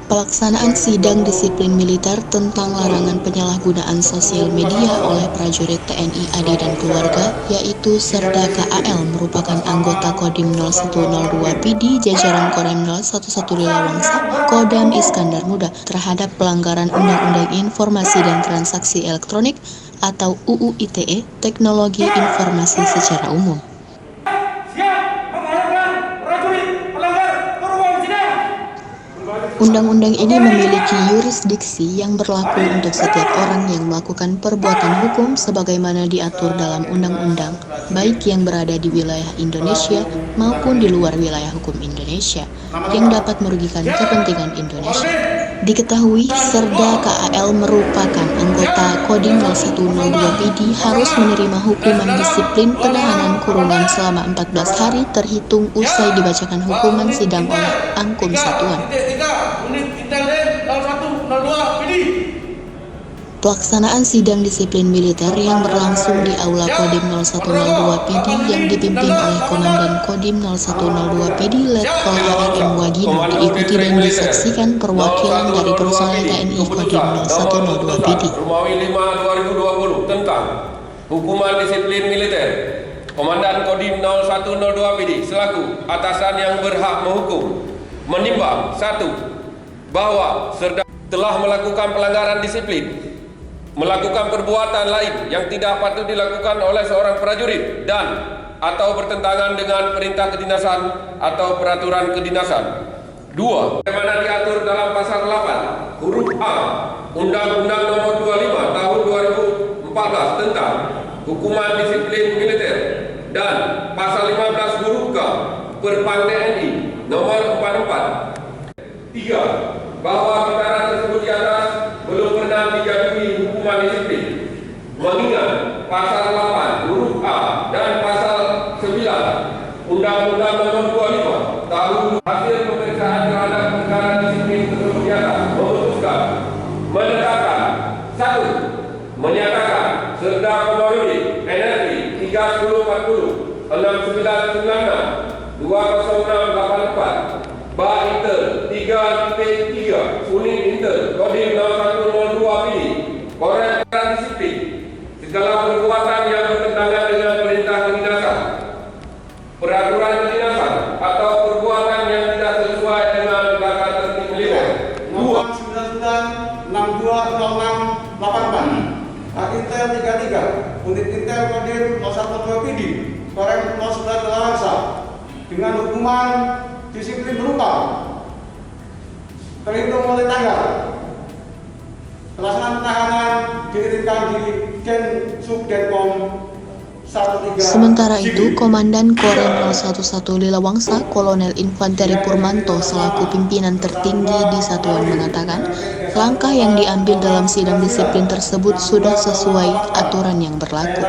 Pelaksanaan sidang disiplin militer tentang larangan penyalahgunaan sosial media oleh prajurit TNI AD dan keluarga, yaitu Serda KAL merupakan anggota Kodim 0102 PD jajaran Korem 011 Lilawangsa, Kodam Iskandar Muda terhadap pelanggaran Undang-Undang Informasi dan Transaksi Elektronik atau UU ITE, Teknologi Informasi secara umum. Undang-undang ini memiliki yurisdiksi yang berlaku untuk setiap orang yang melakukan perbuatan hukum sebagaimana diatur dalam undang-undang, baik yang berada di wilayah Indonesia maupun di luar wilayah hukum Indonesia, yang dapat merugikan kepentingan Indonesia. Diketahui, Serda KAL merupakan anggota Kodim 0102 PD harus menerima hukuman disiplin penahanan kurungan selama 14 hari terhitung usai dibacakan hukuman sidang oleh Angkum Satuan. Pelaksanaan sidang disiplin militer yang berlangsung di Aula Kodim 0102 PD yang dipimpin oleh Komandan Kodim 0102 PD Letkol HRM Wagino diikuti dan disaksikan perwakilan dari personel TNI Kodim 0102 PD. Romawi 5/2020 tentang hukuman disiplin militer. Komandan Kodim 0102 PD selaku atasan yang berhak menghukum menimbang 1. Bahwa Serda telah melakukan pelanggaran disiplin, melakukan perbuatan lain yang tidak patut dilakukan oleh seorang prajurit dan atau bertentangan dengan perintah kedinasan atau peraturan kedinasan. 2. Bagaimana diatur dalam pasal 8 huruf A Undang-Undang Nomor 25 Tahun 2014 tentang hukuman disiplin militer dan pasal 15 huruf K Perpang TNI Nomor 44. 3. Bahwa perkara tersebut di atas belum pernah dijatuhi hukuman disiplin mengingat pasal 8 huruf A dan pasal 9 Undang-Undang Nomor 25 Tahun hasil pemeriksaan terhadap perkara disiplin tersebut di atas memutuskan menetapkan 1. Menyatakan Serda Komarudin NRI 3040 6996 20684 Ba Intel 3.3 Unit Intel Kodim 0102 PD Korem disiplin segala perbuatan yang bertentangan dengan perintah kedinasan, peraturan kedinasan atau perbuatan yang tidak sesuai dengan tata tertib militer. 2. 920684 Intel 33 Unit Intel Kodim 0102 PD Korem 09 Lilawangsa dengan hukuman disiplin berupa terhitung mulai tanggal pelaksanaan penahanan dititipkan di Subdenpom 13. Sementara itu, Komandan Korem 011 Lilawangsa, Kolonel Infanteri Purmanto selaku pimpinan tertinggi di satuan mengatakan, langkah yang diambil dalam sidang disiplin tersebut sudah sesuai aturan yang berlaku.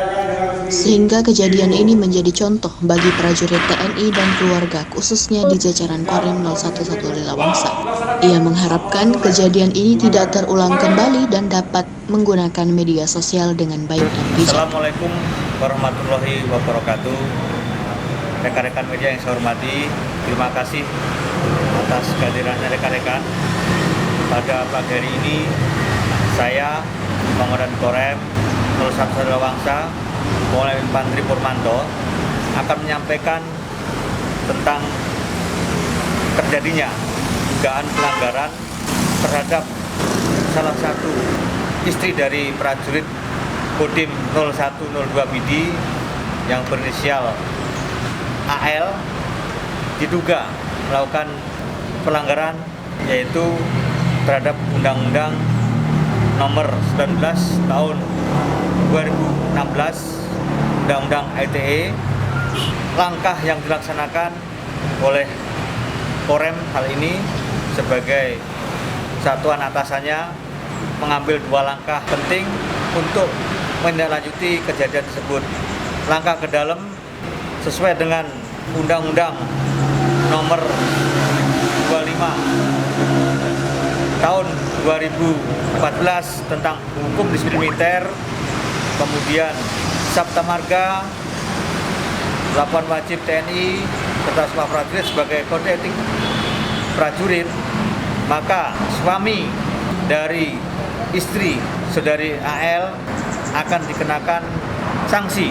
Sehingga kejadian ini menjadi contoh bagi prajurit TNI dan keluarga, khususnya di jajaran Korem 011 Lilawangsa. Ia mengharapkan kejadian ini tidak terulang kembali dan dapat menggunakan media sosial dengan baik dan bijak. Assalamualaikum warahmatullahi wabarakatuh. Rekan-rekan media yang saya hormati, terima kasih atas kehadirannya rekan-rekan. Pada pagi hari ini, saya, Komandan Korem 01 Lilawangsa, Kolonel Infanteri Purmanto akan menyampaikan tentang terjadinya dugaan pelanggaran terhadap salah satu istri dari prajurit Kodim 0102 PD yang berinisial AL diduga melakukan pelanggaran yaitu terhadap Undang-Undang Nomor 19 Tahun 2016 Undang-Undang ITE. Langkah yang dilaksanakan oleh Korem hal ini sebagai satuan atasannya mengambil 2 langkah penting untuk menindaklanjuti kejadian tersebut. Langkah ke dalam sesuai dengan Undang-Undang Nomor 25 Tahun 2014 tentang hukum disiplin militer, kemudian Sabta Marga, laporan wajib TNI serta semua prajurit sebagai kode etik prajurit maka suami dari istri saudari AL akan dikenakan sanksi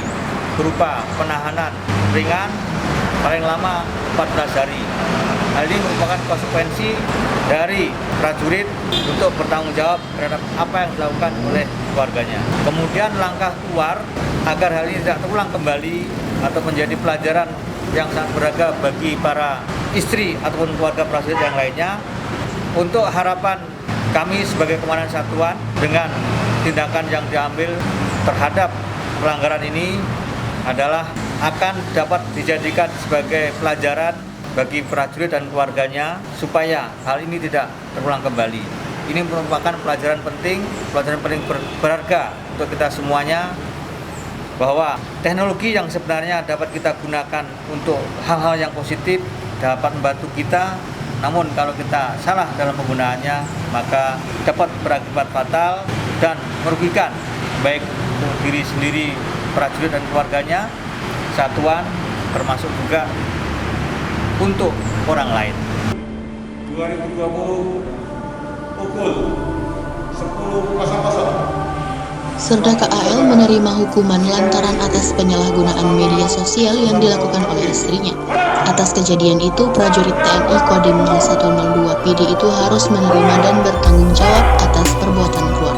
berupa penahanan ringan paling lama 14 hari. Hal ini merupakan konsekuensi dari prajurit untuk bertanggung jawab terhadap apa yang dilakukan oleh keluarganya. Kemudian langkah keluar agar hal ini tidak terulang kembali atau menjadi pelajaran yang sangat berharga bagi para istri ataupun keluarga prajurit yang lainnya. Untuk harapan kami sebagai Komandan Satuan dengan tindakan yang diambil terhadap pelanggaran ini adalah akan dapat dijadikan sebagai pelajaran bagi prajurit dan keluarganya supaya hal ini tidak terulang kembali. Ini merupakan pelajaran penting berharga untuk kita semuanya, bahwa teknologi yang sebenarnya dapat kita gunakan untuk hal-hal yang positif dapat membantu kita, namun kalau kita salah dalam penggunaannya maka dapat berakibat fatal dan merugikan baik untuk diri sendiri, prajurit dan keluarganya, satuan, termasuk juga untuk orang lain. 2020 pukul 10.00. Serdaka AL menerima hukuman lantaran atas penyalahgunaan media sosial yang dilakukan oleh istrinya. Atas kejadian itu, prajurit TNI Kodim 0102 PD itu harus menerima dan bertanggung jawab atas perbuatan keluarga.